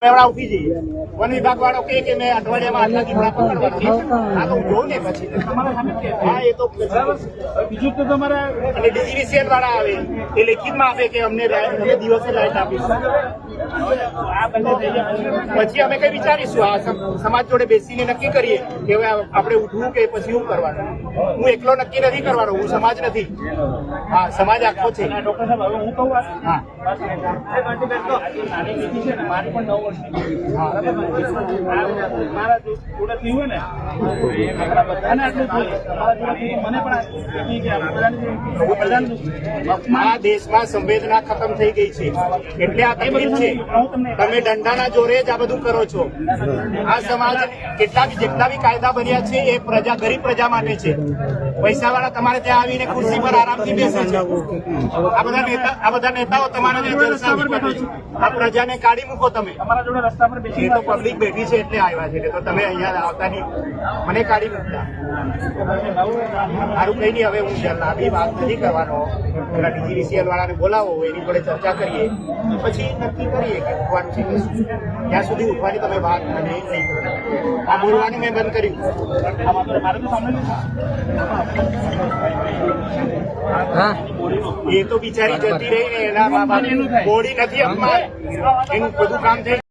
ઉઠી જઈએ વન વિભાગ વાળો કે મેં અઠવાડિયામાં આટલા દીપડા પકડવાના આ તો હું જોઉં ને પછી હા એ તો બીજું તો તમારે અને ડીજીવીસીએલ વાળા આવે એ લેખિતમાં આપે કે અમને દિવસે લાઈટ આપીશું પછી અમે કઈ વિચારીશું આ સમાજ જોડે બેસીને નક્કી કરીએ કે હવે આપણે ઉઠવું કે પછી શું કરવાનું હું એકલો નક્કી નથી કરવાનો હું સમાજ નથી હા સમાજ આખો છે ડોક્ટર સાહેબ હવે હું કહું હા મારી પણ 9 વર્ષ મારા જોડે થયું ને બધાને આટલું મને પણ આ દેશમાં સંવેદના ખતમ થઈ ગઈ છે એટલે આ તકલીફ છે તમે દંડાના જોરે જ આ બધું કરો છો આ સમાજ જેટલા બી કાયદા બન્યા છે એ પ્રજા ગરીબ પ્રજા માટે છે પૈસા વાળા તમારે ત્યાં આવીને ખુરશી પર આરામથી બેસે છે આ બધા નેતાઓ તમારા આ પ્રજાને કાઢી મૂકો તમે તમારા જોડે રસ્તા પર બેસી તો પબ્લિક બેઠી છે એટલે આવ્યા છે તો તમે અહીંયા આવતા નહીં મને કાઢી મૂકતા સારું કઈ નહીં હવે હું લાંબી વાત નથી કરવાનો પેલા ડીજીવીસીએલ વાળાને બોલાવો એની જોડે ચર્ચા કરીએ પછી નક્કી કરીએ કે ઉઠવાનું છે ત્યાં સુધી ઉઠવાની તમે વાત મને નહીં કરો આ બોલવાનું મેં બંધ કર્યું એ તો બિચારી જતી રહી ને એના બોડી નથી અપમાન એનું બધું કામ થઈ